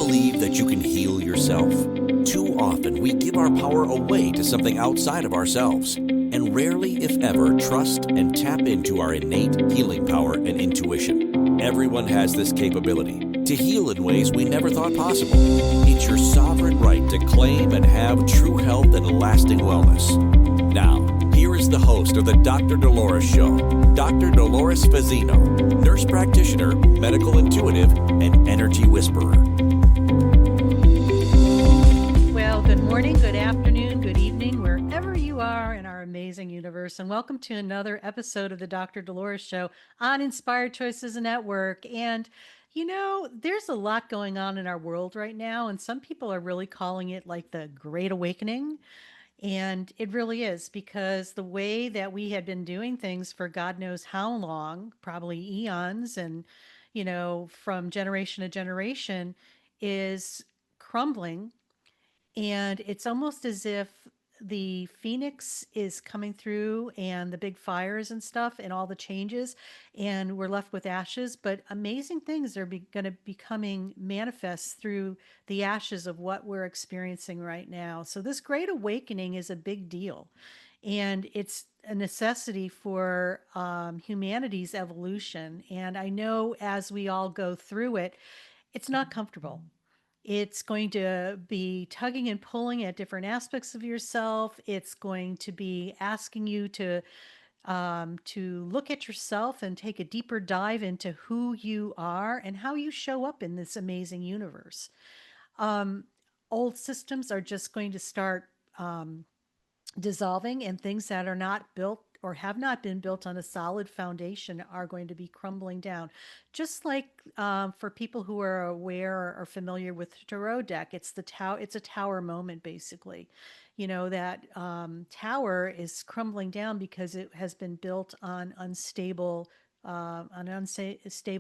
believe that you can heal yourself? Too often, we give our power away to something outside of ourselves, and rarely, if ever, trust and tap into our innate healing power and intuition. Everyone has this capability to heal in ways we never thought possible. It's your sovereign right to claim and have true health and lasting wellness. Now, here is the host of the Dr. Dolores Show, Dr. Dolores Fazzino, nurse practitioner, medical intuitive, and energy whisperer. Well, good morning, good afternoon, good evening, wherever you are in our amazing universe, and welcome to another episode of the Dr. Dolores Show on Inspired Choices Network. And there's a lot going on in our world right now, and some people are really calling it like the Great Awakening. And it really is, because the way that we had been doing things for God knows how long, probably eons, and, from generation to generation, is crumbling. And it's almost as if the phoenix is coming through and the big fires and stuff and all the changes, and we're left with ashes. But amazing things are going to be coming manifest through the ashes of what we're experiencing right now. So this great awakening is a big deal, and it's a necessity for humanity's evolution. And I know as we all go through it, it's not comfortable. It's going to be tugging and pulling at different aspects of yourself. It's going to be asking you to look at yourself and take a deeper dive into who you are and how you show up in this amazing universe. Um, Old systems are just going to start dissolving, and things that are not built or have not been built on a solid foundation are going to be crumbling down. Just like for people who are aware or familiar with the tarot deck, it's the tower. It's a tower moment, basically. That tower is crumbling down because it has been built on an unstable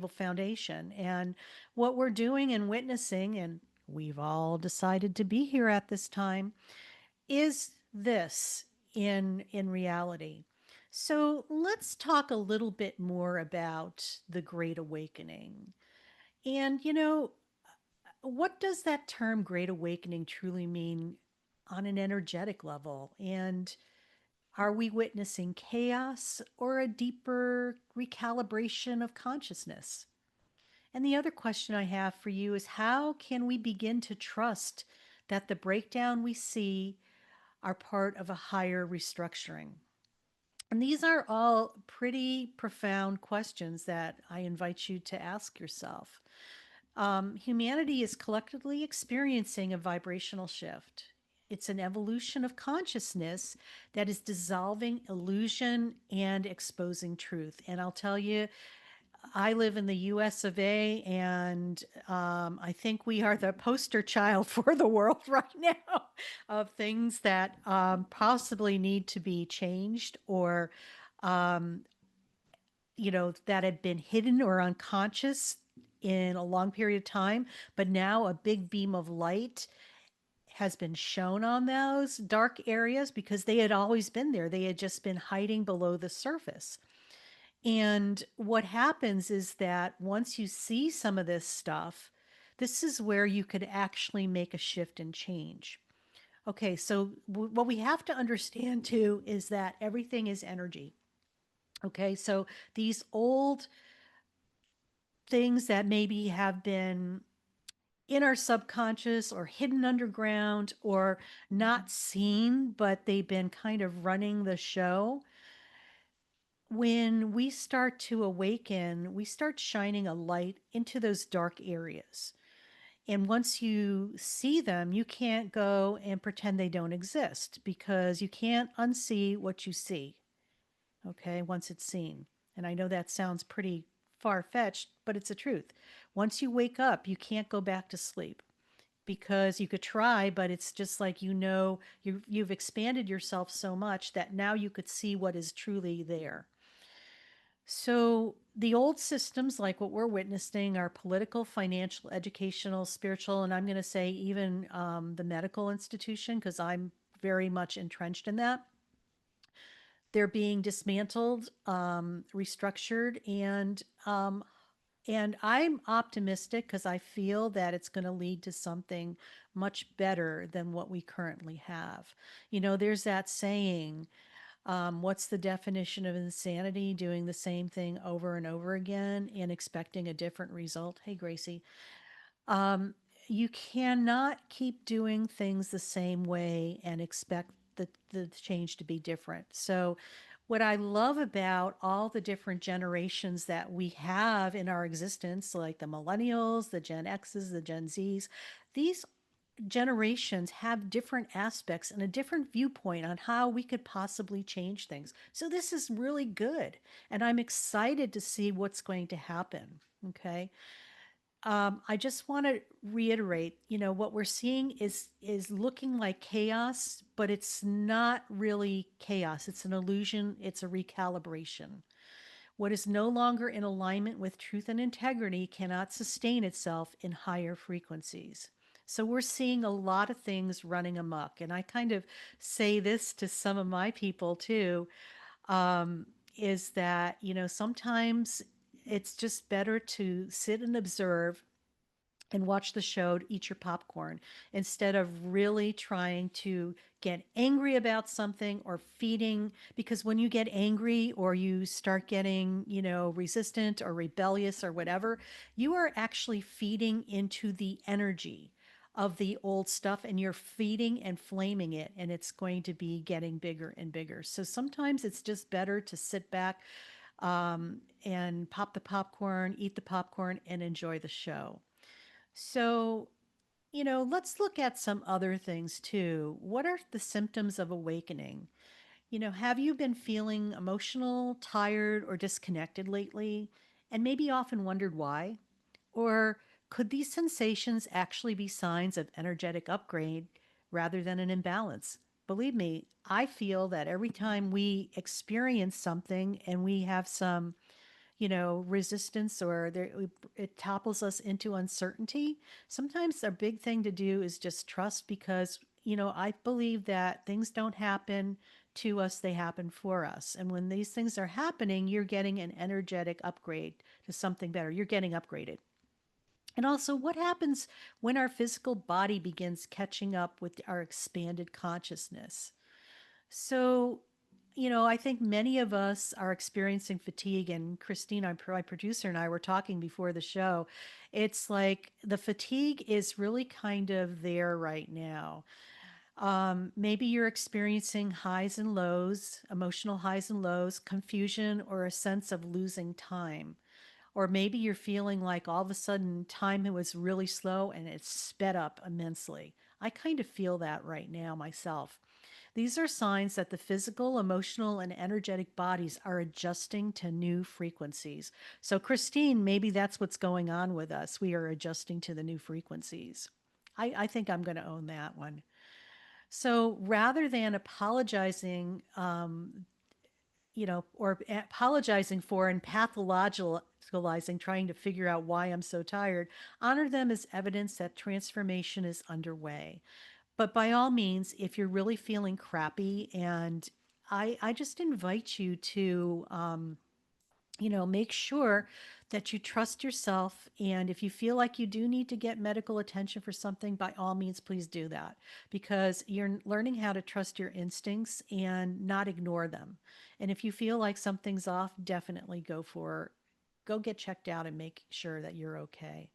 foundation. And what we're doing and witnessing, and we've all decided to be here at this time, is this in reality. So let's talk a little bit more about the Great Awakening. And what does that term Great Awakening truly mean on an energetic level? And are we witnessing chaos or a deeper recalibration of consciousness? And the other question I have for you is, how can we begin to trust that the breakdown we see are part of a higher restructuring? And these are all pretty profound questions that I invite you to ask yourself. Humanity is collectively experiencing a vibrational shift. It's an evolution of consciousness that is dissolving illusion and exposing truth. And I'll tell you, I live in the US of A, and I think we are the poster child for the world right now of things that possibly need to be changed, or, um, that had been hidden or unconscious in a long period of time. But now a big beam of light has been shown on those dark areas because they had always been there. They had just been hiding below the surface. And what happens is that once you see some of this stuff, this is where you could actually make a shift and change. Okay, so what we have to understand too is that everything is energy. Okay, so these old things that maybe have been in our subconscious or hidden underground or not seen, but they've been kind of running the show. When we start to awaken, we start shining a light into those dark areas. And once you see them, you can't go and pretend they don't exist, because you can't unsee what you see, okay, once it's seen. And I know that sounds pretty far fetched, but it's the truth. Once you wake up, you can't go back to sleep, because you could try, but it's just like, you've expanded yourself so much that now you could see what is truly there. So the old systems, like what we're witnessing, are political, financial, educational, spiritual, and I'm going to say even the medical institution, because I'm very much entrenched in that. They're being dismantled, restructured, and And I'm optimistic because I feel that it's going to lead to something much better than what we currently have. You know, there's that saying, what's the definition of insanity? Doing the same thing over and over again and expecting a different result. Hey, Gracie. Um, you cannot keep doing things the same way and expect the change to be different. So, what I love about all the different generations that we have in our existence, like the millennials, the Gen X's, the Gen Z's, these generations have different aspects and a different viewpoint on how we could possibly change things. So, this is really good. And I'm excited to see what's going to happen. Okay. I just want to reiterate, you know, what we're seeing is looking like chaos, but it's not really chaos. It's an illusion. It's a recalibration. What is no longer in alignment with truth and integrity cannot sustain itself in higher frequencies. So we're seeing a lot of things running amok, and I kind of say this to some of my people too. Um, is that, you know, sometimes it's just better to sit and observe and watch the show, eat your popcorn, instead of really trying to get angry about something or feeding. Because when you get angry or you start getting, you know, resistant or rebellious or whatever, you are actually feeding into the energy of the old stuff and you're feeding and flaming it, and it's going to be getting bigger and bigger. So sometimes it's just better to sit back and pop the popcorn, eat the popcorn, and enjoy the show. So, you know, let's look at some other things too. What are the symptoms of awakening? You know, have you been feeling emotional, tired, or disconnected lately? And maybe often wondered why? Or could these sensations actually be signs of energetic upgrade rather than an imbalance? Believe me, I feel that every time we experience something and we have some, you know, resistance or there, it topples us into uncertainty. Sometimes a big thing to do is just trust because, you know, I believe that things don't happen to us, they happen for us. And when these things are happening, you're getting an energetic upgrade to something better. You're getting upgraded. And also, what happens when our physical body begins catching up with our expanded consciousness? So, you know, I think many of us are experiencing fatigue, and Christine, my producer, and I were talking before the show. It's like the fatigue is really kind of there right now. Maybe you're experiencing highs and lows, emotional highs and lows, confusion, or a sense of losing time. Or maybe you're feeling like all of a sudden time was really slow and it's sped up immensely. I kind of feel that right now myself. These are signs that the physical, emotional, and energetic bodies are adjusting to new frequencies. So, Christine, maybe that's what's going on with us. We are adjusting to the new frequencies. I think I'm going to own that one. So, rather than apologizing, you know, or apologizing for and pathologizing, trying to figure out why I'm so tired, honor them as evidence that transformation is underway. But by all means, if you're really feeling crappy, and I just invite you to, you know, make sure that you trust yourself. And if you feel like you do need to get medical attention for something, by all means, please do that because you're learning how to trust your instincts and not ignore them. And if you feel like something's off, definitely go get checked out and make sure that you're okay.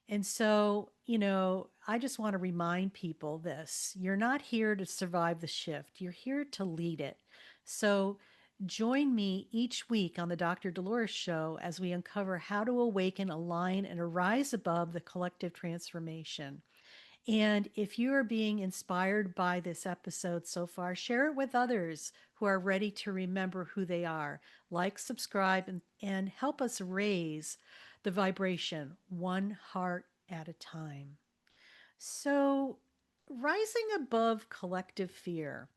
And so, you know, I just want to remind people this: you're not here to survive the shift, you're here to lead it. So, join me each week on the Dr. Dolores Show as we uncover how to awaken, align, and arise above the collective transformation. And if you are being inspired by this episode so far, share it with others who are ready to remember who they are. Like, subscribe, and help us raise the vibration one heart at a time. So, rising above collective fear.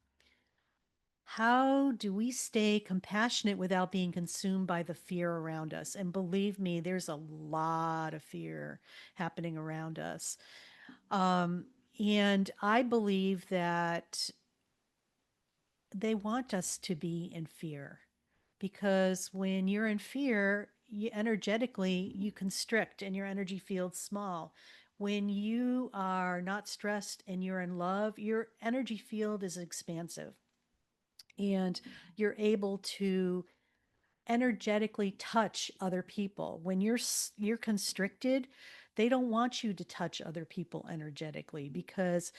How do we stay compassionate without being consumed by the fear around us? And believe me, there's a lot of fear happening around us. Um, and I believe that they want us to be in fear because when you're in fear, energetically you constrict and your energy field's small. When you are not stressed and you're in love, your energy field is expansive and you're able to energetically touch other people. When you're constricted, they don't want you to touch other people energetically, because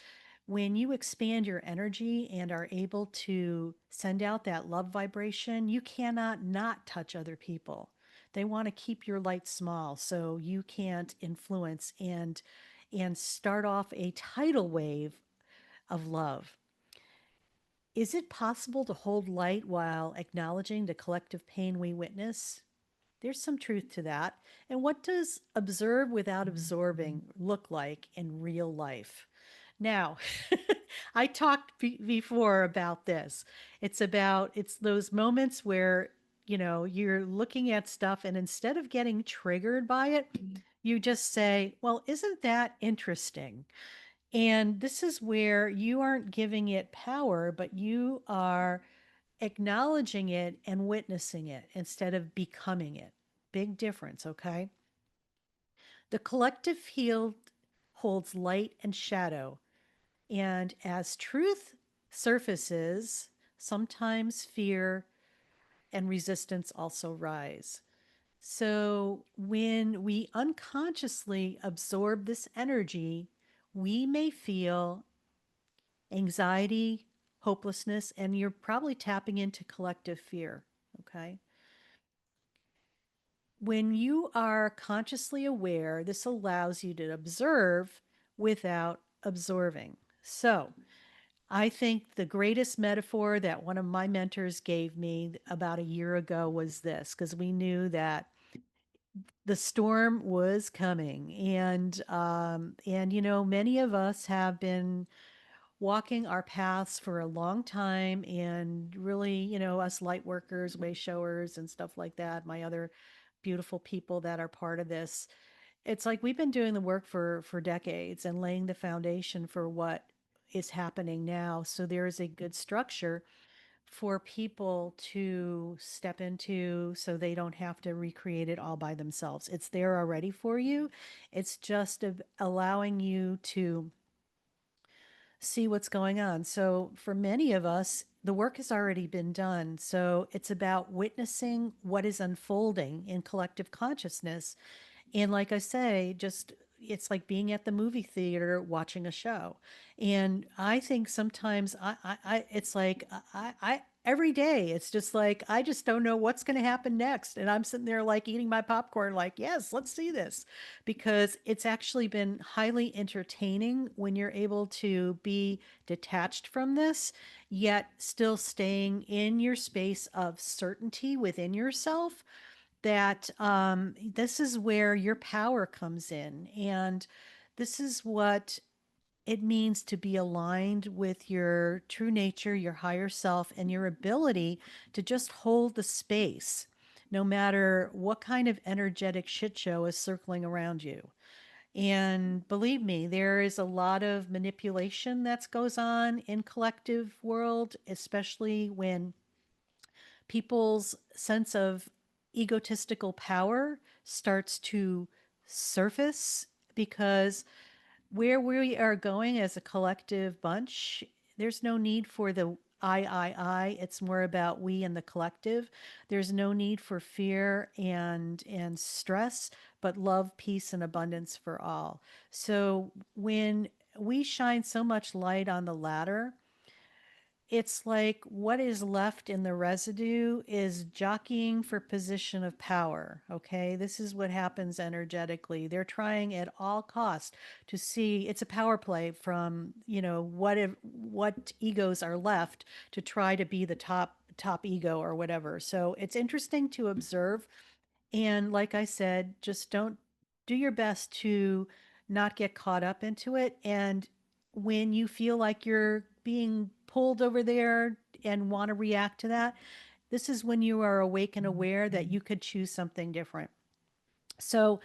when you expand your energy and are able to send out that love vibration, you cannot not touch other people. They want to keep your light small so you can't influence and start off a tidal wave of love. Is it possible to hold light while acknowledging the collective pain we witness? There's some truth to that. And what does observe without absorbing look like in real life? Now, I talked before about this. It's those moments where, you're looking at stuff and instead of getting triggered by it, you just say, well, isn't that interesting? And this is where you aren't giving it power, but you are acknowledging it and witnessing it instead of becoming it. Big difference, okay? The collective field holds light and shadow. And as truth surfaces, sometimes fear and resistance also rise. So when we unconsciously absorb this energy, we may feel anxiety, hopelessness, and you're probably tapping into collective fear. Okay. When you are consciously aware, this allows you to observe without absorbing. So, I think the greatest metaphor that one of my mentors gave me about a year ago was this, because we knew that the storm was coming, and many of us have been walking our paths for a long time, and really, us light workers, way showers, and stuff like that, my other beautiful people that are part of this, it's like we've been doing the work for decades and laying the foundation for what is happening now. So there is a good structure for people to step into so they don't have to recreate it all by themselves. It's there already for you. It's just allowing you to see what's going on. So for many of us, the work has already been done. So it's about witnessing what is unfolding in collective consciousness. And like I say, just it's like being at the movie theater watching a show. And I think sometimes it's like every day it's just like I just don't know what's going to happen next, and I'm sitting there like eating my popcorn, like yes, let's see this, because it's actually been highly entertaining when you're able to be detached from this, yet still staying in your space of certainty within yourself, that this is where your power comes in. And this is what it means to be aligned with your true nature, your higher self, and your ability to just hold the space, no matter what kind of energetic shit show is circling around you. And believe me, there is a lot of manipulation that goes on in collective world, especially when people's sense of egotistical power starts to surface, because where we are going as a collective bunch, there's no need for the I. It's more about we and the collective. There's no need for fear and stress, but love, peace, and abundance for all. So when we shine so much light on the latter, it's like what is left in the residue is jockeying for position of power. Okay, this is what happens energetically. They're trying at all costs to see, it's a power play from, what egos are left to try to be the top ego or whatever. So it's interesting to observe, and like I said, just don't do your best to not get caught up into it. And when you feel like you're being pulled over there and want to react to that, this is when you are awake and aware that you could choose something different. So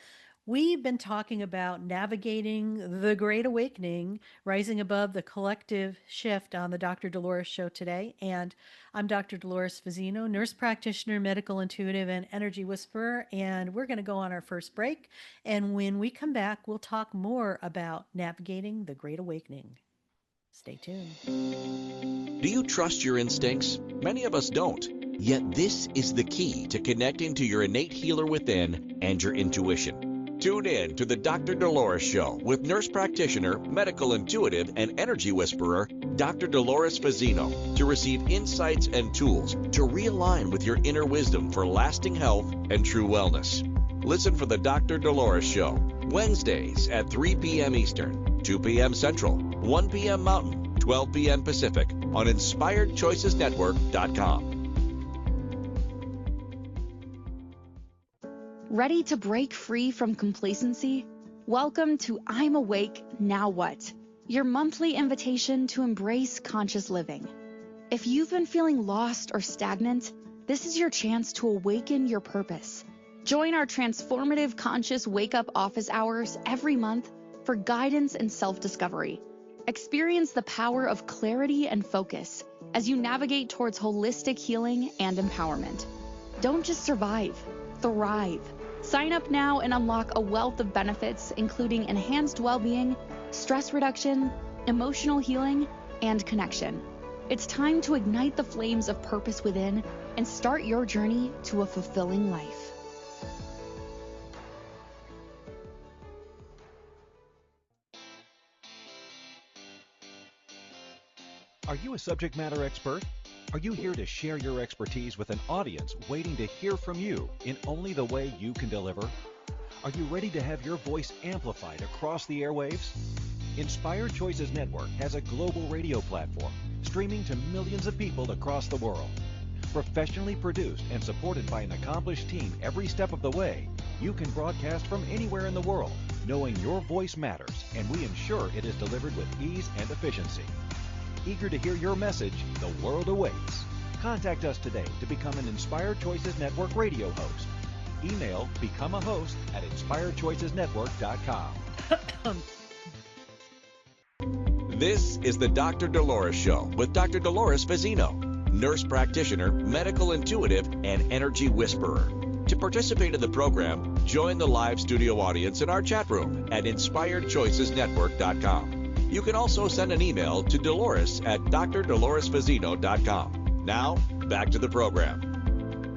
We've been talking about navigating the Great Awakening, rising above the collective shift on the Dr. Dolores Show today. And I'm Dr. Dolores Fazzino, nurse practitioner, medical intuitive, and energy whisperer. And we're going to go on our first break. And when we come back, we'll talk more about navigating the Great Awakening. Stay tuned. Do you trust your instincts? Many of us don't. Yet this is the key to connecting to your innate healer within and your intuition. Tune in to the Dr. Dolores Show with nurse practitioner, medical intuitive, and energy whisperer, Dr. Dolores Fazzino, to receive insights and tools to realign with your inner wisdom for lasting health and true wellness. Listen for the Dr. Dolores Show, Wednesdays at 3 p.m. Eastern, 2 p.m. Central, 1 p.m. Mountain, 12 p.m. Pacific on InspiredChoicesNetwork.com. Ready to break free from complacency? Welcome to I'm Awake, Now What? Your monthly invitation to embrace conscious living. If you've been feeling lost or stagnant, this is your chance to awaken your purpose. Join our transformative conscious wake-up office hours every month for guidance and self-discovery. Experience the power of clarity and focus as you navigate towards holistic healing and empowerment. Don't just survive, thrive. Sign up now and unlock a wealth of benefits, including enhanced well-being, stress reduction, emotional healing, and connection. It's time to ignite the flames of purpose within and start your journey to a fulfilling life. Are you a subject matter expert? Are you here to share your expertise with an audience waiting to hear from you in only the way you can deliver? Are you ready to have your voice amplified across the airwaves? Inspired Choices Network has a global radio platform streaming to millions of people across the world. Professionally produced and supported by an accomplished team every step of the way, you can broadcast from anywhere in the world, knowing your voice matters, and we ensure it is delivered with ease and efficiency. Eager to hear your message, the world awaits. Contact us today to become an Inspired Choices Network radio host. Email becomeahost@inspiredchoicesnetwork.com. This is the Dr. Dolores Show with Dr. Dolores Fazzino, nurse practitioner, medical intuitive, and energy whisperer. To participate in the program, join the live studio audience in our chat room at InspiredChoicesNetwork.com. You can also send an email to Dolores at drdoloresfazzino.com. Now, back to the program.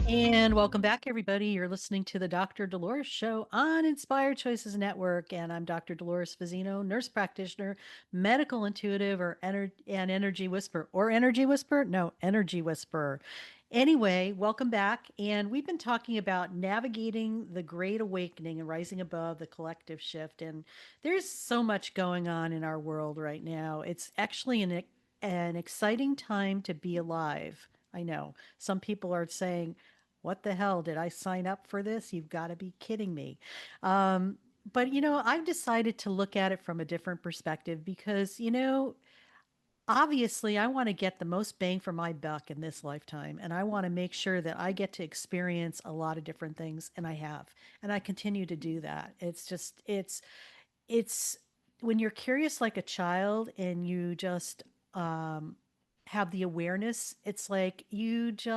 And welcome back, everybody. You're listening to the Dr. Dolores Show on Inspired Choices Network. And I'm Dr. Dolores Fazzino, nurse practitioner, medical intuitive, and energy whisperer. Or energy whisperer? No, energy whisperer. Anyway, welcome back. And we've been talking about navigating the Great Awakening and rising above the collective shift. And there's so much going on in our world right now. It's actually an exciting time to be alive. I know some people are saying, what the hell? Did I sign up for this? You've got to be kidding me. But, I've decided to look at it from a different perspective because, obviously I want to get the most bang for my buck in this lifetime. And I want to make sure that I get to experience a lot of different things. And I have, and I continue to do that. It's when you're curious like a child and you just have the awareness, it's like it's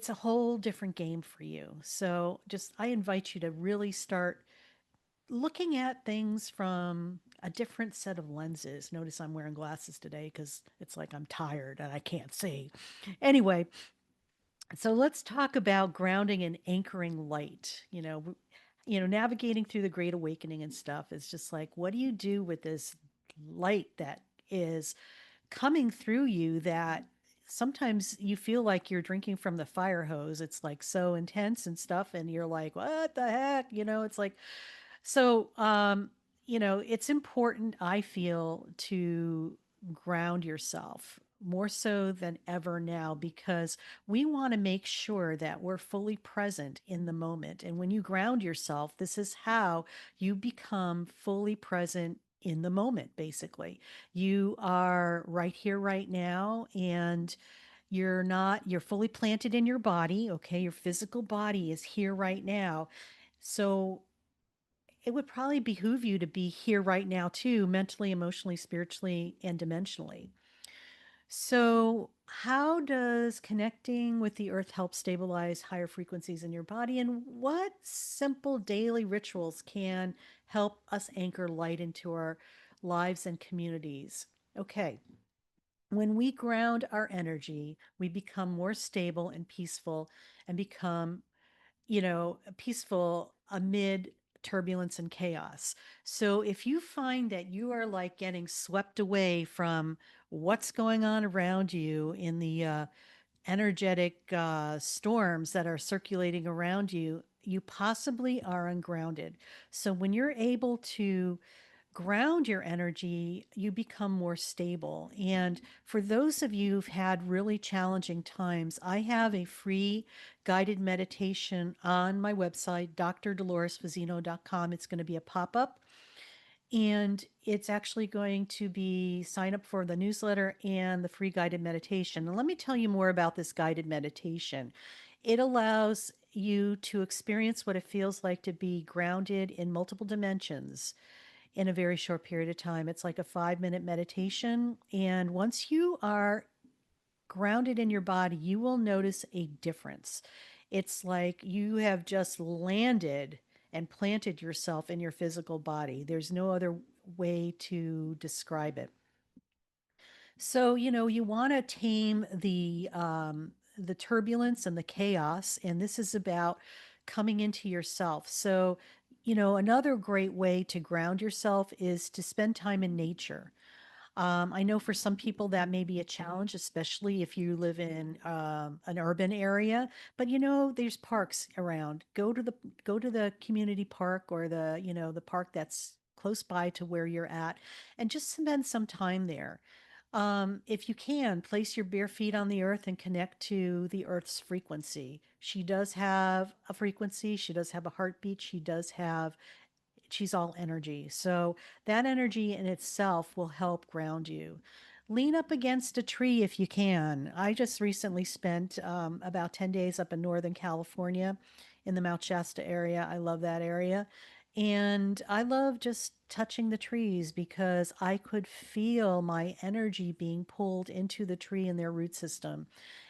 a whole different game for you. So just, I invite you to really start looking at things from a different set of lenses. Notice I'm wearing glasses today because it's like I'm tired and I can't see. Anyway, so let's talk about grounding and anchoring light. Navigating through the Great Awakening and stuff is just like, what do you do with this light that is coming through you that sometimes you feel like you're drinking from the fire hose? It's like so intense and stuff. And you're like, what the heck? It's like, so, it's important, I feel, to ground yourself more so than ever now because we want to make sure that we're fully present in the moment. And when you ground yourself, this is how you become fully present in the moment, basically. You are right here, right now, and you're fully planted in your body. Okay. Your physical body is here right now. So it would probably behoove you to be here right now too, mentally, emotionally, spiritually, and dimensionally. So, how does connecting with the earth help stabilize higher frequencies in your body? And what simple daily rituals can help us anchor light into our lives and communities? Okay, when we ground our energy, we become more stable and peaceful and become, peaceful amid turbulence and chaos. So if you find that you are like getting swept away from what's going on around you in the energetic storms that are circulating around you, you possibly are ungrounded. So when you're able to ground your energy, you become more stable. And for those of you who've had really challenging times, I have a free guided meditation on my website, drdoloresfazzino.com. It's going to be a pop up, and it's actually going to be sign up for the newsletter and the free guided meditation. And let me tell you more about this guided meditation. It allows you to experience what it feels like to be grounded in multiple dimensions in a very short period of time. It's like a 5-minute meditation. And once you are grounded in your body, you will notice a difference. It's like you have just landed and planted yourself in your physical body. There's no other way to describe it. So, you want to tame the turbulence and the chaos, and this is about coming into yourself. So, another great way to ground yourself is to spend time in nature. I know for some people that may be a challenge, especially if you live in an urban area. But there's parks around. Go to the community park or the park that's close by to where you're at, and just spend some time there. If you can, place your bare feet on the earth and connect to the earth's frequency. She does have a frequency. She does have a heartbeat. She's all energy. So that energy in itself will help ground you. Lean up against a tree if you can. I just recently spent about 10 days up in Northern California in the Mount Shasta area. I love that area. And I love just touching the trees because I could feel my energy being pulled into the tree and their root system.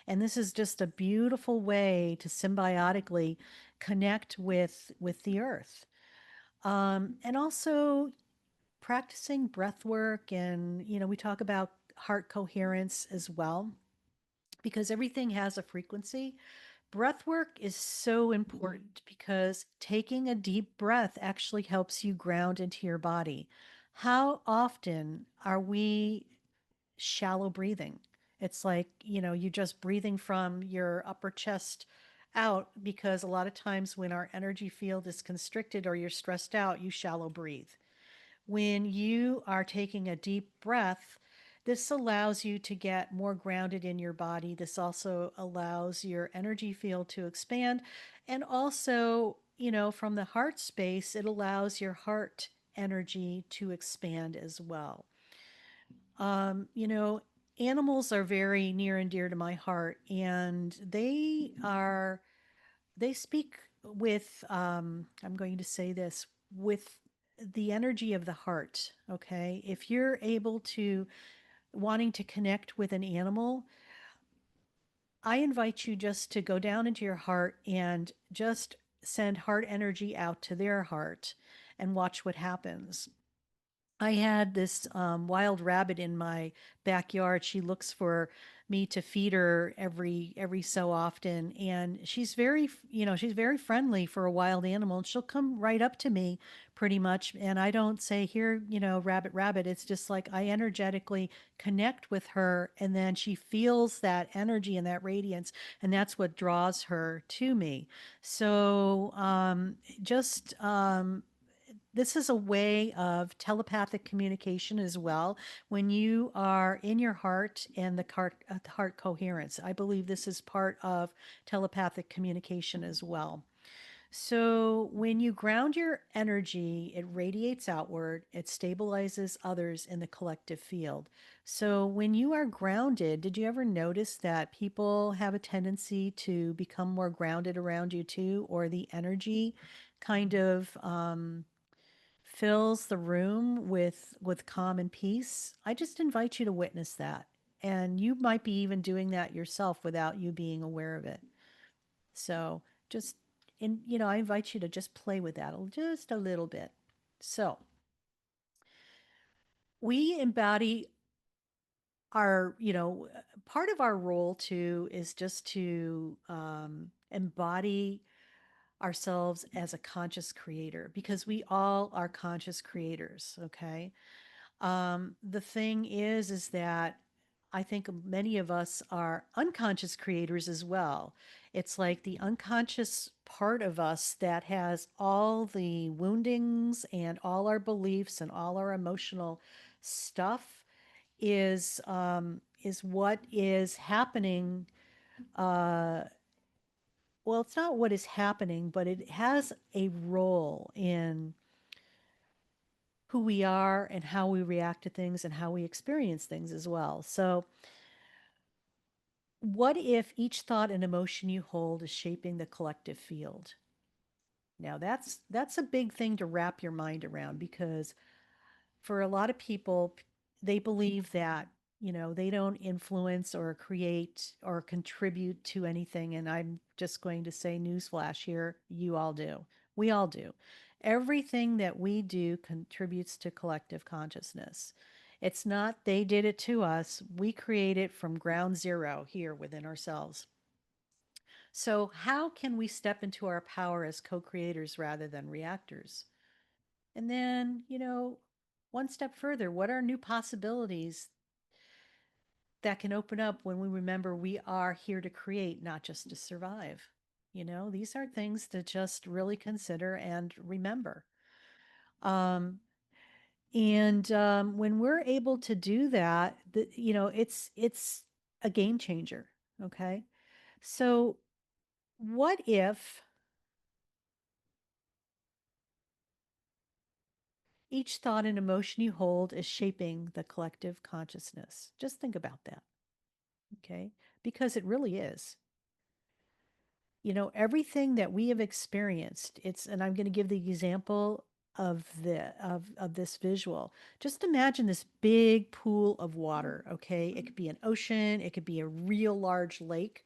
And this is just a beautiful way to symbiotically connect with the earth. And also practicing breath work, and we talk about heart coherence as well, because everything has a frequency. Breath work is so important because taking a deep breath actually helps you ground into your body. How often are we shallow breathing? It's like, you're just breathing from your upper chest out, because a lot of times when our energy field is constricted or you're stressed out, you shallow breathe. When you are taking a deep breath, this allows you to get more grounded in your body. This also allows your energy field to expand. And also, from the heart space, it allows your heart energy to expand as well. Um, you know, Animals are very near and dear to my heart, and they speak with, I'm going to say this, with the energy of the heart. Okay. If you're able to wanting to connect with an animal, I invite you just to go down into your heart and just send heart energy out to their heart and watch what happens. I had this wild rabbit in my backyard. She looks for me to feed her every so often, and she's very friendly for a wild animal. And she'll come right up to me, pretty much, and I don't say, "Here, rabbit, rabbit." It's just like I energetically connect with her, and then she feels that energy and that radiance, and that's what draws her to me. So just this is a way of telepathic communication as well. When you are in your heart and the heart coherence, I believe this is part of telepathic communication as well. So when you ground your energy, it radiates outward, it stabilizes others in the collective field. So when you are grounded, did you ever notice that people have a tendency to become more grounded around you too, or the energy kind of fills the room with calm and peace, I just invite you to witness that. And you might be even doing that yourself without you being aware of it. So just I invite you to just play with that just a little bit. So we embody our, part of our role too is just to embody ourselves as a conscious creator because we all are conscious creators. Okay. The thing is that I think many of us are unconscious creators as well. It's like the unconscious part of us that has all the woundings and all our beliefs and all our emotional stuff is what is happening. Uh, well, it's not what is happening, but it has a role in who we are and how we react to things and how we experience things as well. So, what if each thought and emotion you hold is shaping the collective field? Now, that's a big thing to wrap your mind around because for a lot of people, they believe that, they don't influence or create or contribute to anything. And I'm just going to say, newsflash here, you all do. We all do. Everything that we do contributes to collective consciousness. It's not they did it to us, we create it from ground zero here within ourselves. So, how can we step into our power as co creators rather than reactors? And then, one step further, what are new possibilities that can open up when we remember we are here to create, not just to survive? These are things to just really consider and remember. Um, and when we're able to do that, it's a game changer. Okay, so what if each thought and emotion you hold is shaping the collective consciousness? Just think about that. Okay, because it really is. Everything that we have experienced, and I'm going to give the example of this visual. Just imagine this big pool of water. Okay, it could be an ocean, it could be a real large lake.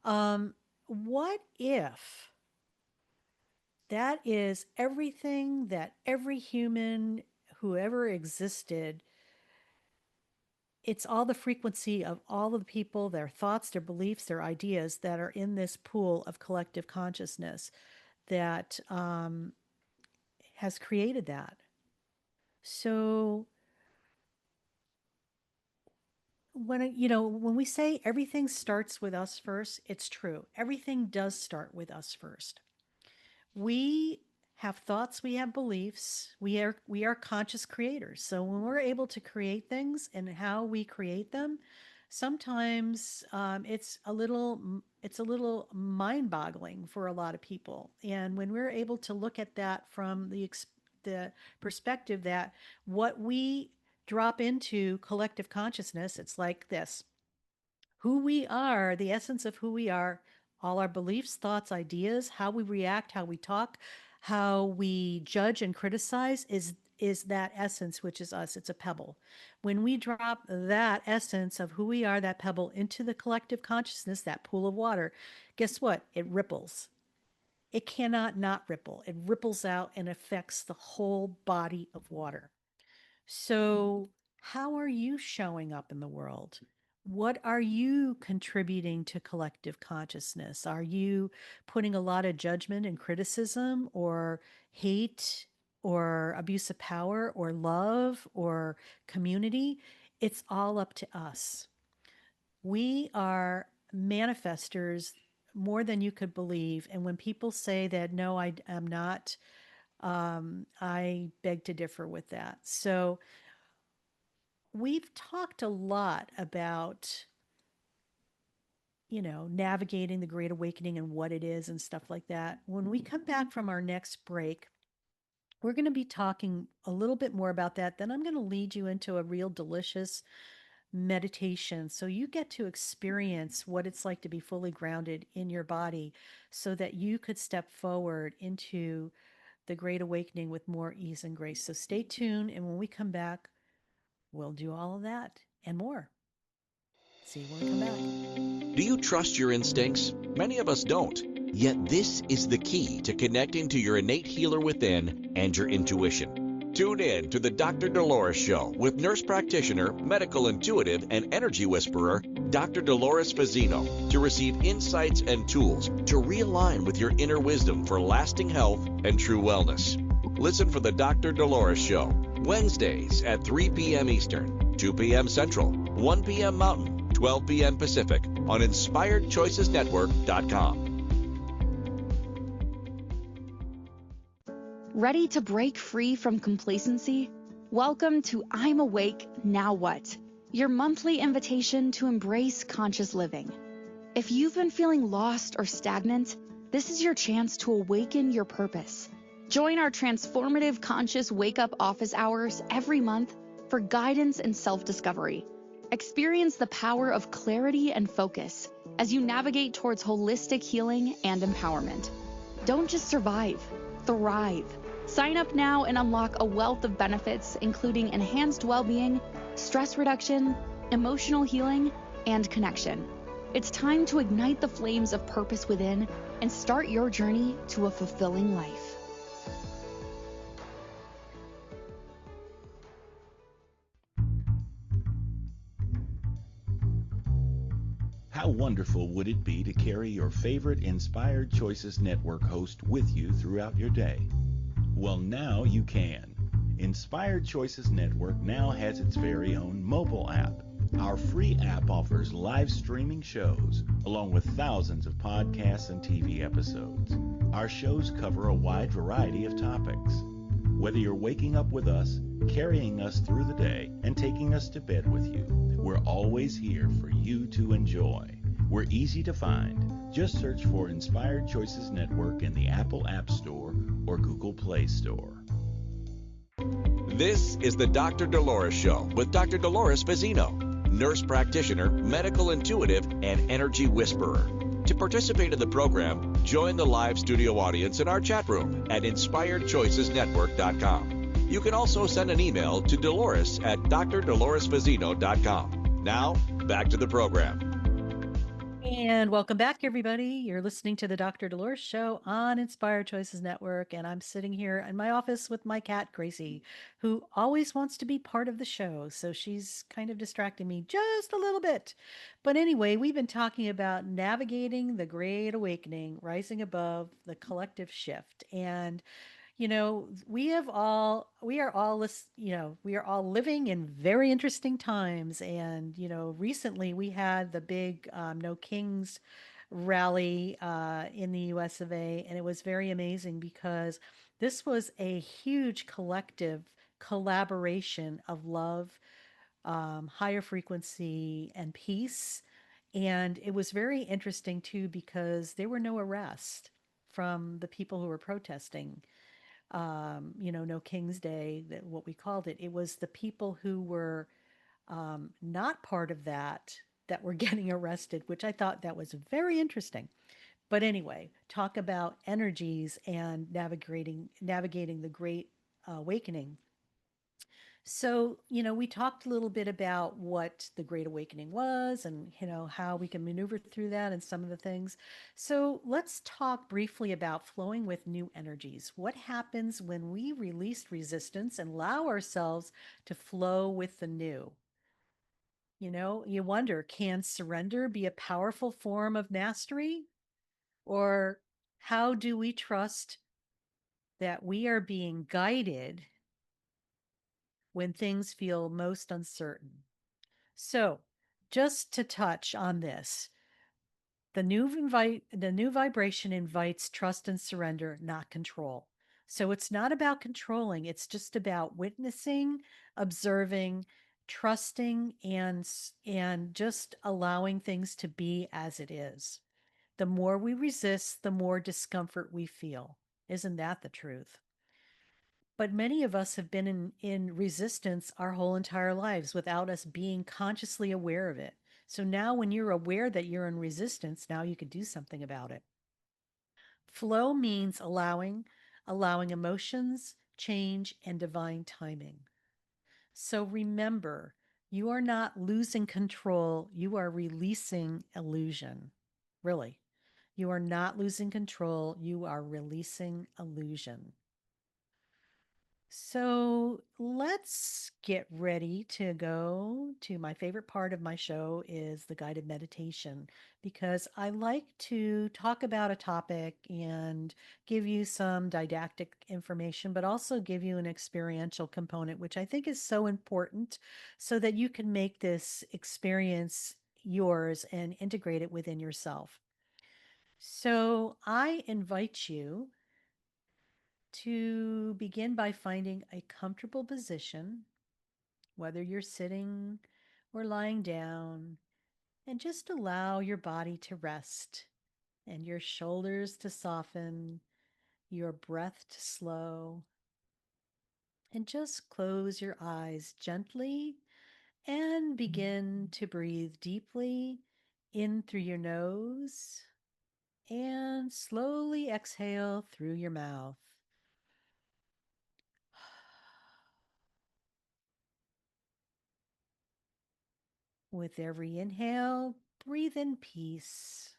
What if that is everything that every human who ever existed, it's all the frequency of all of the people, their thoughts, their beliefs, their ideas that are in this pool of collective consciousness that has created that. So when we say everything starts with us first, it's true. Everything does start with us first. We have thoughts, we have beliefs, we are conscious creators. So when we're able to create things and how we create them, sometimes it's a little mind-boggling for a lot of people. And when we're able to look at that from the perspective that what we drop into collective consciousness, it's like this: who we are, the essence of who we are, all our beliefs, thoughts, ideas, how we react, how we talk, how we judge and criticize is that essence, which is us. It's a pebble. When we drop that essence of who we are, that pebble, into the collective consciousness, that pool of water, guess what? It ripples. It cannot not ripple. It ripples out and affects the whole body of water. So, how are you showing up in the world? What are you contributing to collective consciousness? Are you putting a lot of judgment and criticism or hate or abuse of power or love or community? It's all up to us. We are manifestors more than you could believe. And when people say that, no, I am not, I beg to differ with that. So, we've talked a lot about, navigating the Great Awakening and what it is and stuff like that. When we come back from our next break, we're going to be talking a little bit more about that. Then I'm going to lead you into a real delicious meditation so you get to experience what it's like to be fully grounded in your body so that you could step forward into the Great Awakening with more ease and grace. So stay tuned. And when we come back, we'll do all of that and more. See you when we come back. Do you trust your instincts? Many of us don't. Yet this is the key to connecting to your innate healer within and your intuition. Tune in to the Dr. Dolores Show with nurse practitioner, medical intuitive, and energy whisperer, Dr. Dolores Fazzino, to receive insights and tools to realign with your inner wisdom for lasting health and true wellness. Listen for the Dr. Dolores Show, Wednesdays at 3 p.m. Eastern, 2 p.m. Central, 1 p.m. Mountain, 12 p.m. Pacific on InspiredChoicesNetwork.com. Ready to break free from complacency? Welcome to I'm Awake, Now What? Your monthly invitation to embrace conscious living. If you've been feeling lost or stagnant, this is your chance to awaken your purpose. Join our transformative conscious wake-up office hours every month for guidance and self-discovery. Experience the power of clarity and focus as you navigate towards holistic healing and empowerment. Don't just survive, thrive. Sign up now and unlock a wealth of benefits, including enhanced well-being, stress reduction, emotional healing, and connection. It's time to ignite the flames of purpose within and start your journey to a fulfilling life. How wonderful would it be to carry your favorite Inspired Choices Network host with you throughout your day? Well, now you can. Inspired Choices Network now has its very own mobile app. Our free app offers live streaming shows, along with thousands of podcasts and TV episodes. Our shows cover a wide variety of topics. Whether you're waking up with us, carrying us through the day, and taking us to bed with you, we're always here for you to enjoy. We're easy to find. Just search for Inspired Choices Network in the Apple App Store or Google Play Store. This is the Dr. Dolores Show with Dr. Dolores Fazzino, nurse practitioner, medical intuitive, and energy whisperer. To participate in the program, join the live studio audience in our chat room at InspiredChoicesNetwork.com. You can also send an email to Dolores at drdoloresfazzino.com. Now, back to the program. And welcome back, everybody. You're listening to the Dr. Dolores Show on Inspired Choices Network. And I'm sitting here in my office with my cat, Gracie, who always wants to be part of the show. So she's kind of distracting me just a little bit. But anyway, we've been talking about navigating the Great Awakening, rising above the collective shift. And we are all living in very interesting times. And, recently we had the big No Kings rally in the US of A, and it was very amazing because this was a huge collective collaboration of love, higher frequency, and peace. And it was very interesting too because there were no arrests from the people who were protesting. No King's Day, what we called it. It was the people who were not part of that were getting arrested, which I thought that was very interesting. But anyway, talk about energies and navigating the Great Awakening. So, we talked a little bit about what the Great Awakening was and, how we can maneuver through that and some of the things. So, let's talk briefly about flowing with new energies. What happens when we release resistance and allow ourselves to flow with the new? You wonder, can surrender be a powerful form of mastery? Or how do we trust that we are being guided when things feel most uncertain? So, just to touch on this, the new vibration invites trust and surrender, not control. So it's not about controlling, it's just about witnessing, observing, trusting, and just allowing things to be as it is. The more we resist, the more discomfort we feel. Isn't that the truth? But many of us have been in resistance our whole entire lives without us being consciously aware of it. So now, when you're aware that you're in resistance, now you can do something about it. Flow means allowing emotions, change, and divine timing. So remember, you are not losing control, you are releasing illusion. Really. You are not losing control, you are releasing illusion. So let's get ready to go to my favorite part of my show is the guided meditation because I like to talk about a topic and give you some didactic information, but also give you an experiential component, which I think is so important so that you can make this experience yours and integrate it within yourself. So I invite you to begin by finding a comfortable position, whether you're sitting or lying down, and just allow your body to rest and your shoulders to soften, your breath to slow, and just close your eyes gently and begin to breathe deeply in through your nose and slowly exhale through your mouth. With every inhale, breathe in peace.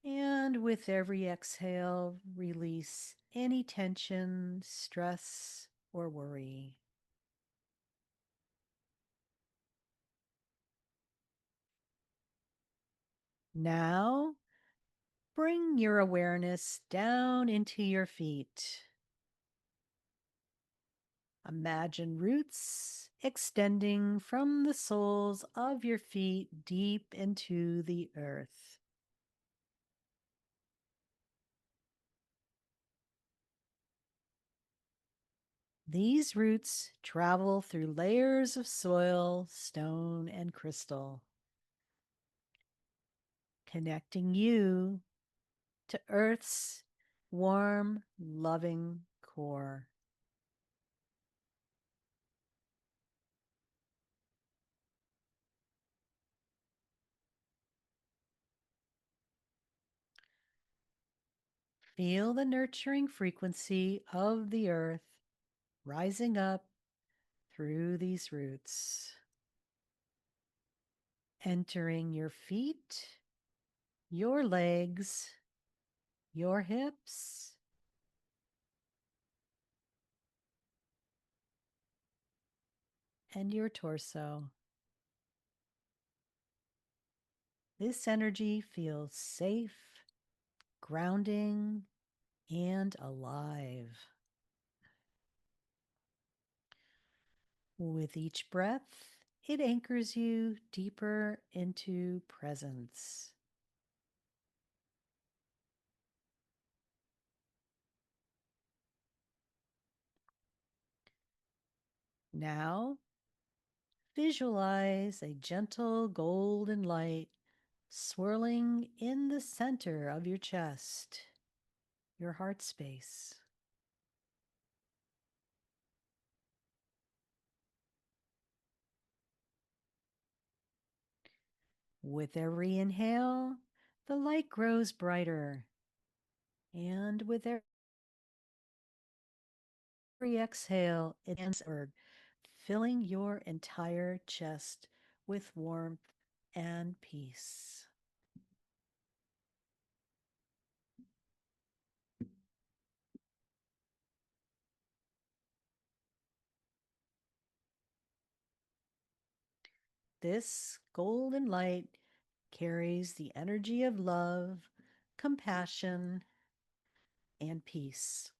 And with every exhale, release any tension, stress, or worry. Now, bring your awareness down into your feet. Imagine roots extending from the soles of your feet deep into the earth. These roots travel through layers of soil, stone, and crystal, connecting you to Earth's warm, loving core. Feel the nurturing frequency of the earth rising up through these roots, entering your feet, your legs, your hips, and your torso. This energy feels safe, grounding, and alive. With each breath, it anchors you deeper into presence. Now, visualize a gentle golden light swirling in the center of your chest, your heart space. With every inhale, the light grows brighter, and with every exhale, it ends upward, filling your entire chest with warmth and peace. This golden light carries the energy of love, compassion, and peace.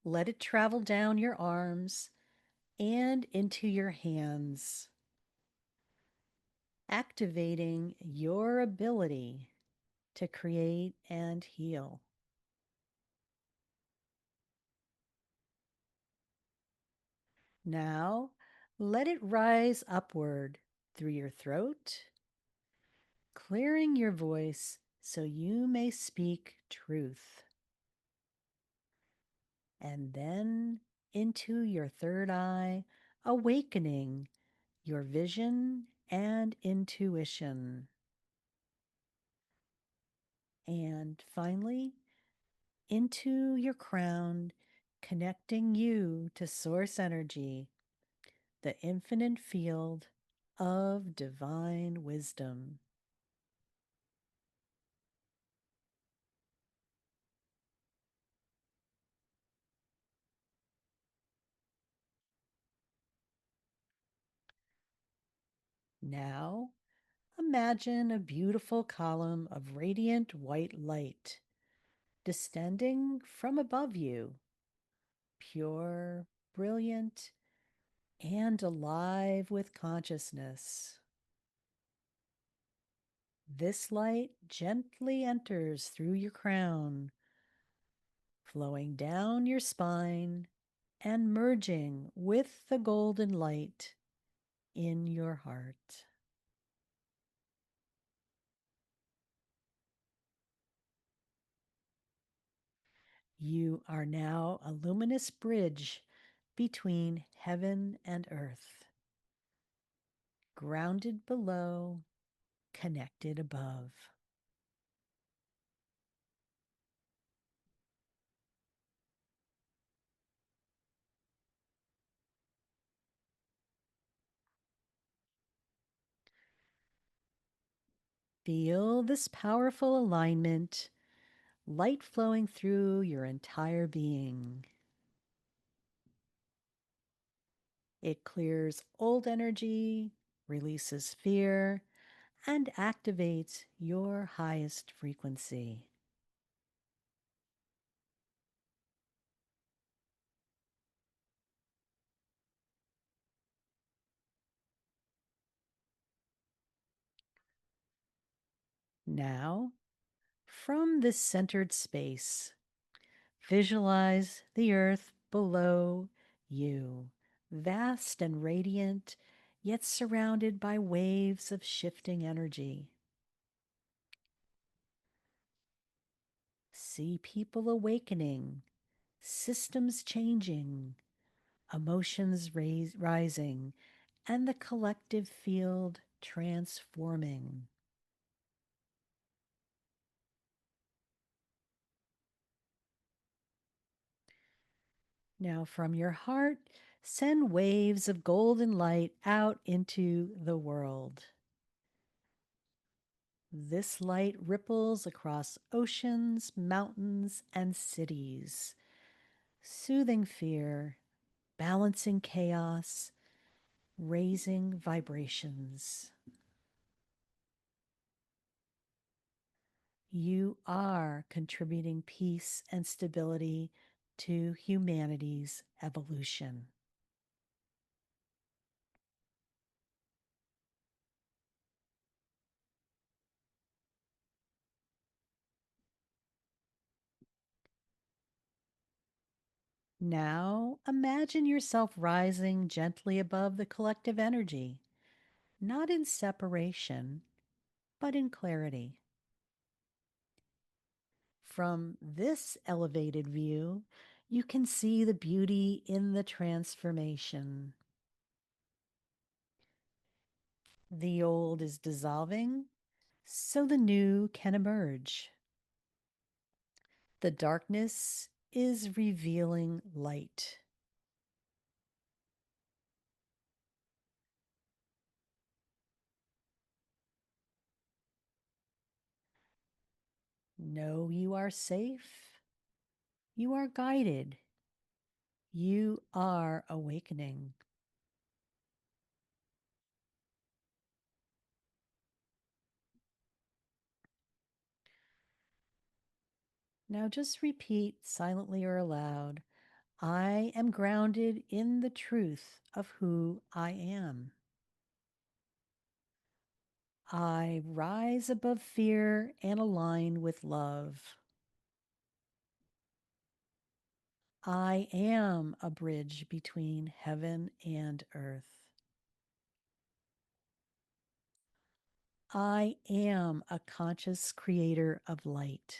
Let it travel down your arms and into your hands, activating your ability to create and heal. Now, let it rise upward through your throat, clearing your voice so you may speak truth. And then into your third eye, awakening your vision and intuition. And finally, into your crown, connecting you to source energy, the infinite field of divine wisdom. Now, imagine a beautiful column of radiant white light descending from above you, pure, brilliant, and alive with consciousness. This light gently enters through your crown, flowing down your spine and merging with the golden light in your heart. You are now a luminous bridge between heaven and earth, grounded below, connected above. Feel this powerful alignment, light flowing through your entire being. It clears old energy, releases fear, and activates your highest frequency. Now, from this centered space, visualize the earth below you, vast and radiant, yet surrounded by waves of shifting energy. See people awakening, systems changing, emotions rising, and the collective field transforming. Now, from your heart, send waves of golden light out into the world. This light ripples across oceans, mountains, and cities, soothing fear, balancing chaos, raising vibrations. You are contributing peace and stability to humanity's evolution. Now imagine yourself rising gently above the collective energy, not in separation, but in clarity. From this elevated view, you can see the beauty in the transformation. The old is dissolving, so the new can emerge. The darkness is revealing light. Know you are safe. You are guided. You are awakening. Now just repeat silently or aloud, I am grounded in the truth of who I am. I rise above fear and align with love. I am a bridge between heaven and earth. I am a conscious creator of light.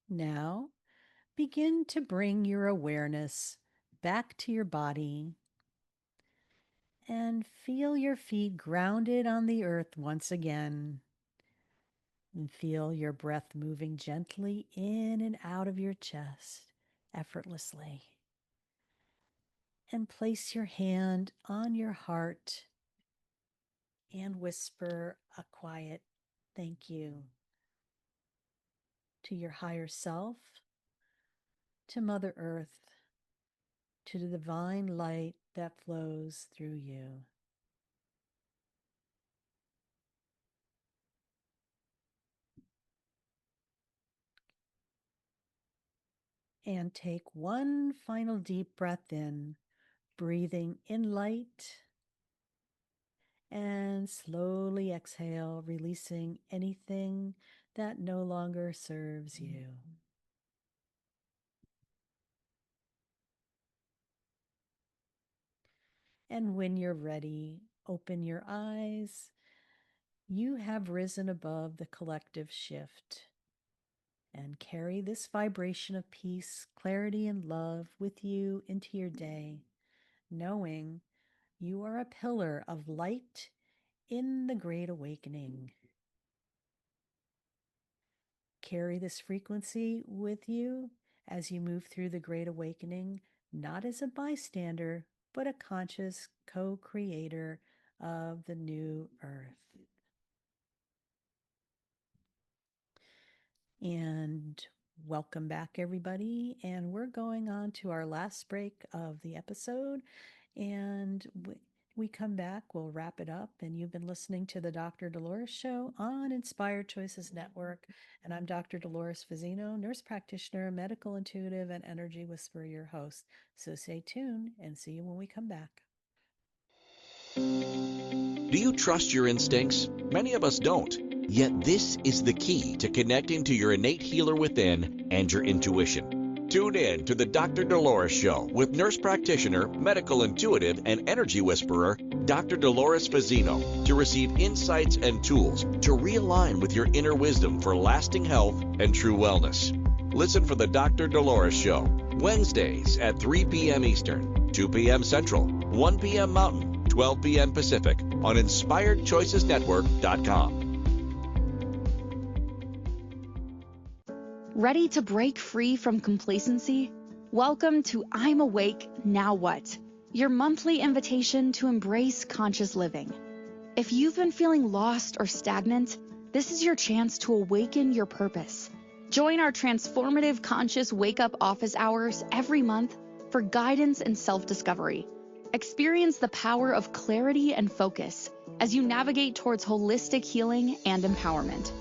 Now, begin to bring your awareness back to your body and feel your feet grounded on the earth once again. And feel your breath moving gently in and out of your chest effortlessly. And place your hand on your heart and whisper a quiet thank you to your higher self, to Mother Earth, to the divine light that flows through you. And take one final deep breath in, breathing in light, and slowly exhale, releasing anything that no longer serves you. And when you're ready, open your eyes. You have risen above the collective shift and carry this vibration of peace, clarity, and love with you into your day, knowing you are a pillar of light in the Great Awakening. Carry this frequency with you as you move through the Great Awakening, not as a bystander, but a conscious co creator of the new earth. And welcome back, everybody. And we're going on to our last break of the episode. And we come back, we'll wrap it up. And you've been listening to the Dr. Dolores Show on Inspired Choices Network. And I'm Dr. Dolores Fazzino, nurse practitioner, medical intuitive, and energy whisperer, your host. So stay tuned and see you when we come back. Do you trust your instincts? Many of us don't. Yet this is the key to connecting to your innate healer within and your intuition. Tune in to the Dr. Dolores Show with nurse practitioner, medical intuitive, and energy whisperer, Dr. Dolores Fazzino, to receive insights and tools to realign with your inner wisdom for lasting health and true wellness. Listen for the Dr. Dolores Show, Wednesdays at 3 p.m. Eastern, 2 p.m. Central, 1 p.m. Mountain, 12 p.m. Pacific on InspiredChoicesNetwork.com. Ready to break free from complacency? Welcome to I'm Awake, Now What? Your monthly invitation to embrace conscious living. If you've been feeling lost or stagnant, this is your chance to awaken your purpose. Join our transformative conscious wake-up office hours every month for guidance and self-discovery. Experience the power of clarity and focus as you navigate towards holistic healing and empowerment.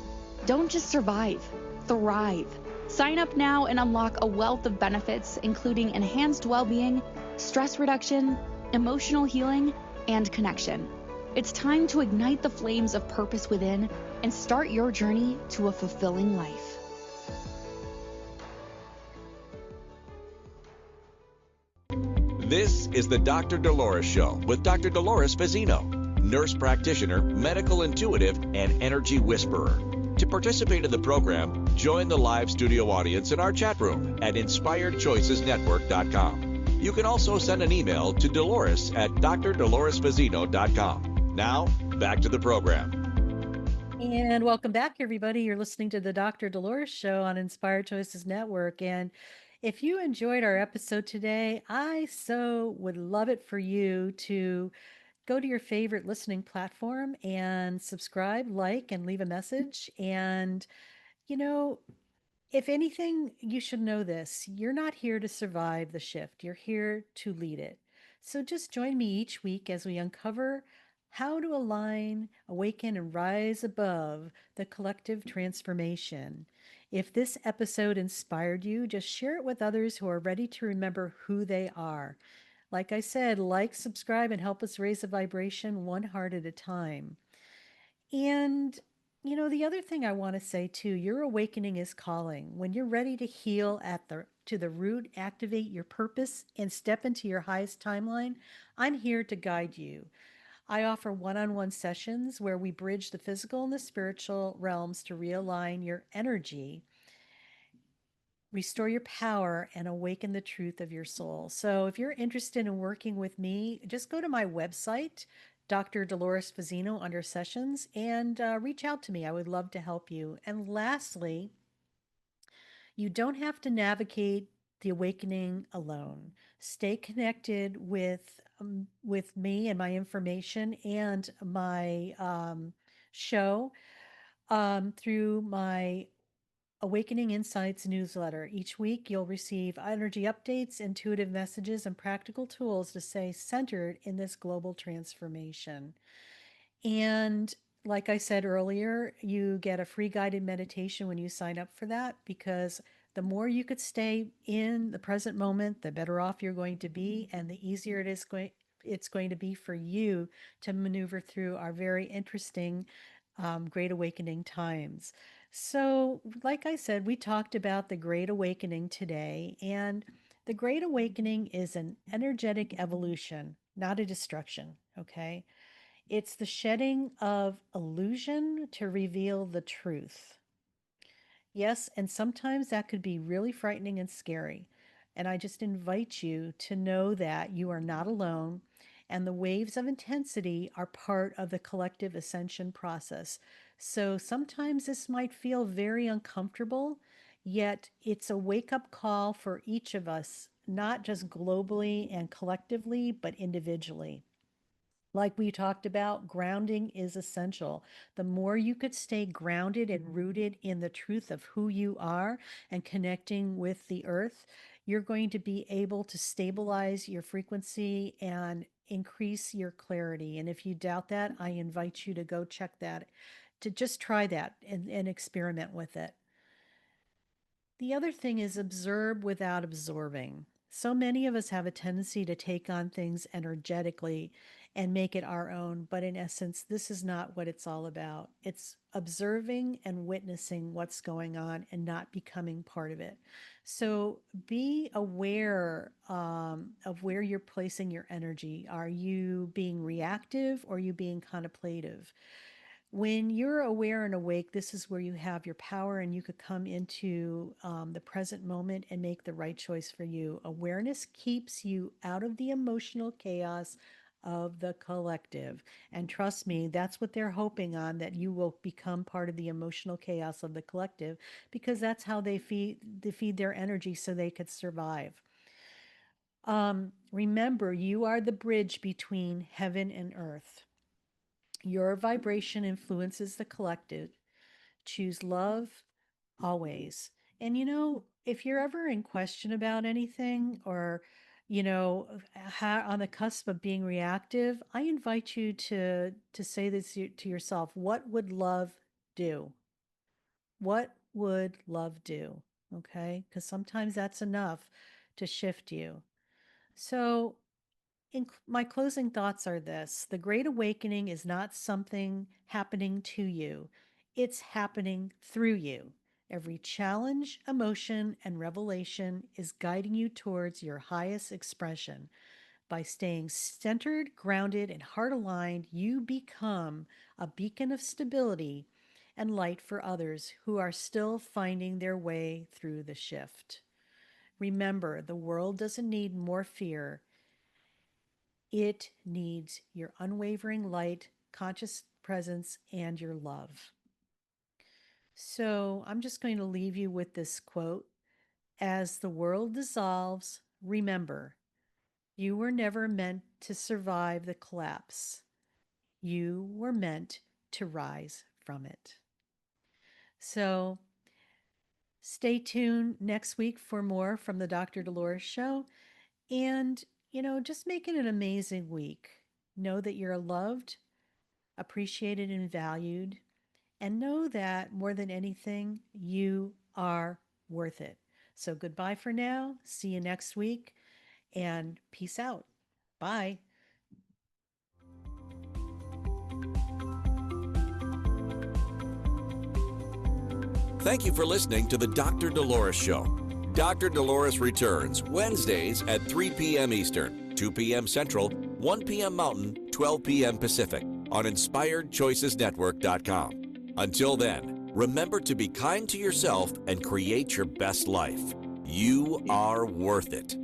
Don't just survive, thrive. Sign up now and unlock a wealth of benefits, including enhanced well-being, stress reduction, emotional healing, and connection. It's time to ignite the flames of purpose within and start your journey to a fulfilling life. This is the Dr. Dolores Show with Dr. Dolores Fazzino, nurse practitioner, medical intuitive, and energy whisperer. To participate in the program, join the live studio audience in our chat room at InspiredChoicesNetwork.com. You can also send an email to Dolores at drdoloresfazzino.com. Now, back to the program. And welcome back, everybody. You're listening to the Dr. Dolores Show on Inspired Choices Network. And if you enjoyed our episode today, I so would love it for you to go to your favorite listening platform and subscribe, like, and leave a message. And, you know, if anything, you should know this. You're not here to survive the shift, you're here to lead it. So just join me each week as we uncover how to align, awaken, and rise above the collective transformation. If this episode inspired you, just share it with others who are ready to remember who they are. Like I said, like, subscribe, and help us raise the vibration one heart at a time. And The other thing I want to say too, your awakening is calling. When you're ready to heal at the to the root, activate your purpose and step into your highest timeline, I'm here to guide you. I offer one-on-one sessions where we bridge the physical and the spiritual realms to realign your energy, restore your power, and awaken the truth of your soul. So if you're interested in working with me, just go to my website, Dr. Dolores Fazzino, under sessions, and reach out to me. I would love to help you. And lastly, you don't have to navigate the awakening alone. Stay connected with me and my information and my show through my Awakening Insights newsletter. Each week, you'll receive energy updates, intuitive messages, and practical tools to stay centered in this global transformation. And like I said earlier, you get a free guided meditation when you sign up for that, because the more you could stay in the present moment, the better off you're going to be, and the easier it's going to be for you to maneuver through our very interesting Great Awakening times. So, like I said, we talked about the Great Awakening today, and the Great Awakening is an energetic evolution, not a destruction, okay? It's the shedding of illusion to reveal the truth. Yes, and sometimes that could be really frightening and scary. And I just invite you to know that you are not alone, and the waves of intensity are part of the collective ascension process. So sometimes this might feel very uncomfortable, yet it's a wake up call for each of us, not just globally and collectively, but individually. Like we talked about, grounding is essential. The more you could stay grounded and rooted in the truth of who you are and connecting with the earth, you're going to be able to stabilize your frequency and increase your clarity. And if you doubt that, I invite you to go check that, to just try that and experiment with it. The other thing is observe without absorbing. So many of us have a tendency to take on things energetically and make it our own, but in essence, this is not what it's all about. It's observing and witnessing what's going on and not becoming part of it. So be aware of where you're placing your energy. Are you being reactive or are you being contemplative? When you're aware and awake, this is where you have your power and you could come into the present moment and make the right choice for you. Awareness keeps you out of the emotional chaos of the collective. And trust me, that's what they're hoping on, that you will become part of the emotional chaos of the collective, because that's how they feed their energy so they could survive. Remember, you are the bridge between heaven and earth. Your vibration influences the collective. Choose love always. And if you're ever in question about anything, or on the cusp of being reactive, I invite you to say this to yourself: what would love do? What would love do? Okay? Because sometimes that's enough to shift you. So my closing thoughts are this: the Great Awakening is not something happening to you, it's happening through you. Every challenge, emotion, and revelation is guiding you towards your highest expression. By staying centered, grounded, and heart aligned, you become a beacon of stability and light for others who are still finding their way through the shift. Remember, the world doesn't need more fear, it needs your unwavering light, conscious presence, and your love. So I'm just going to leave you with this quote: as the world dissolves, remember, you were never meant to survive the collapse. You were meant to rise from it. So stay tuned next week for more from the Dr. Dolores Show. And, just make it an amazing week. Know that you're loved, appreciated, and valued. And know that more than anything, you are worth it. So goodbye for now. See you next week, and peace out. Bye. Thank you for listening to the Dr. Dolores Show. Dr. Dolores returns Wednesdays at 3 p.m. Eastern, 2 p.m. Central, 1 p.m. Mountain, 12 p.m. Pacific on InspiredChoicesNetwork.com. Until then, remember to be kind to yourself and create your best life. You are worth it.